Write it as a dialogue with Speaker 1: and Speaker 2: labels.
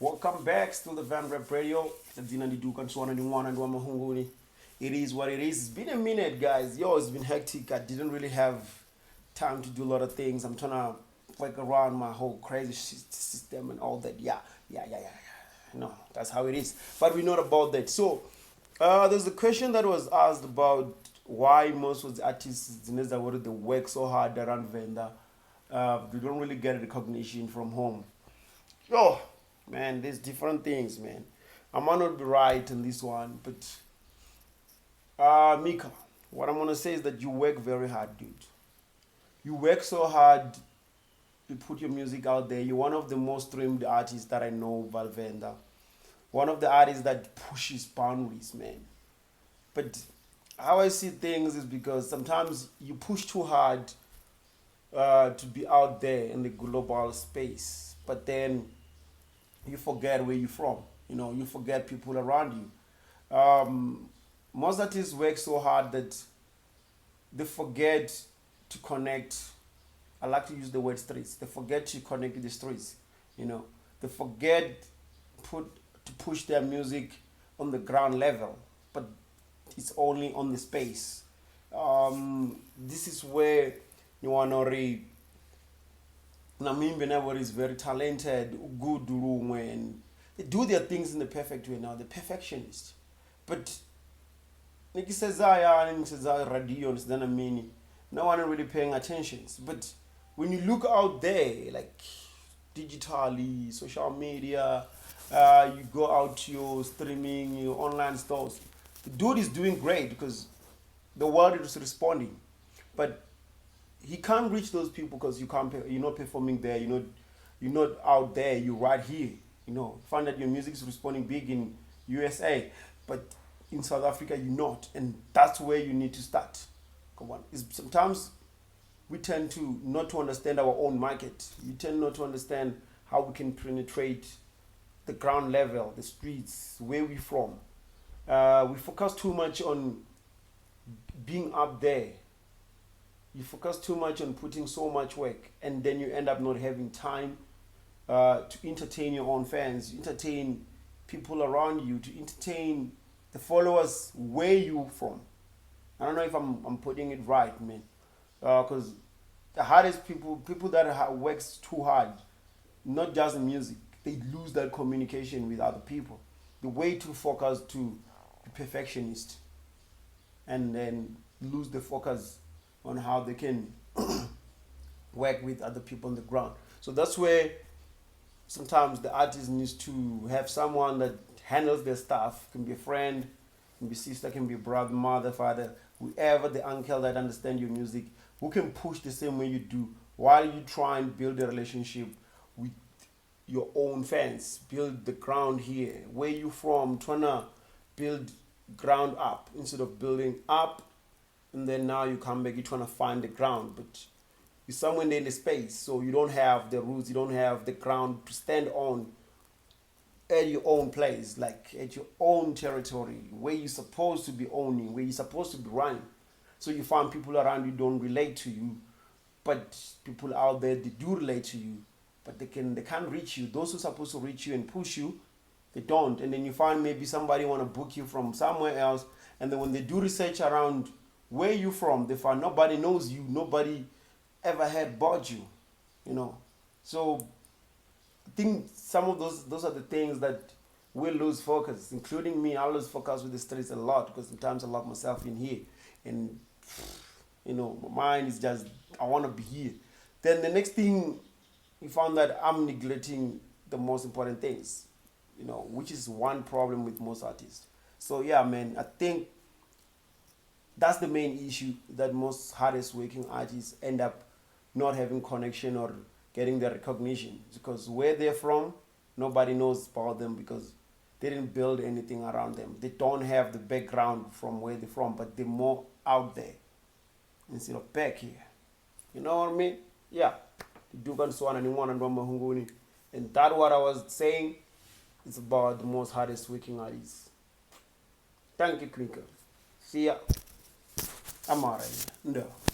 Speaker 1: Welcome back to the Van Rep Radio. It is what it is. It's been a minute, guys. Yo, it's been hectic. I didn't really have time to do a lot of things. I'm trying to work around my whole crazy system and all that. Yeah. No, that's how it is. But we're not about that. So, there's a question that was asked about why most of the artists in this world they work so hard around venda. They don't really get recognition from home. Yo, man, there's different things, man. I might not be right in this one, but Mika, what I'm gonna say is that you work very hard, dude. You work so hard. You put your music out there. You're one of the most streamed artists that I know, Valvenda. One of the artists that pushes boundaries, man. But how I see things is because sometimes you push too hard to be out there in the global space, but then you forget where you're from. You forget people around you. Most artists work so hard that they forget to connect. I like to use the word streets. They forget to connect with the streets. They forget put to push their music on the ground level, but it's only on the space. This is where you want to read. Namimbe never is very talented, good room, and they do their things in the perfect way now. The perfectionist, but Niki says and says radio then I mean no one really paying attention. But when you look out there, like digitally, social media, you go out to your streaming, your online stores. The dude is doing great because the world is responding, but he can't reach those people because you're not performing there. You're not out there. You're right here. Find that your music is responding big in USA, but in South Africa you're not, and that's where you need to start. Come on. Sometimes we tend to not to understand our own market. You tend not to understand how we can penetrate the ground level, the streets, where we're from. We focus too much on being up there. You focus too much on putting so much work, and then you end up not having time to entertain your own fans, entertain people around you, to entertain the followers where you from. I don't know if I'm putting it right, man. Because the hardest people that works too hard, not just in music, they lose that communication with other people. The way too focused to be perfectionist, and then lose the focus on how they can work with other people on the ground. So that's where sometimes the artist needs to have someone that handles their stuff. Can be a friend, can be sister, can be brother, mother, father, whoever, the uncle that understand your music, who can push the same way you do while you try and build a relationship with your own fans. Build the ground here. Where you from, trying to build ground up instead of building up, and then now you come back, you're trying to find the ground, but you're somewhere in the space, so you don't have the roots, you don't have the ground to stand on at your own place, like at your own territory, where you're supposed to be owning, where you're supposed to be running. So you find people around you don't relate to you, but people out there, they do relate to you, but they can't reach you. Those who are supposed to reach you and push you, they don't. And then you find maybe somebody want to book you from somewhere else, and then when they do research around where you from, they find nobody knows you, nobody ever had about you. So I think some of those are the things that will lose focus, including me. I lose focus with the streets a lot because sometimes I lock myself in here, and my mind is just, I want to be here. Then the next thing, you found that I'm neglecting the most important things, which is one problem with most artists. So yeah, man, I think that's the main issue, that most hardest working artists end up not having connection or getting the recognition, because where they're from, nobody knows about them because they didn't build anything around them. They don't have the background from where they're from, but they're more out there instead of back here. You know what I mean? Yeah. And that what I was saying is about the most hardest working artists. Thank you, Clicker. See ya. I'm alright. No.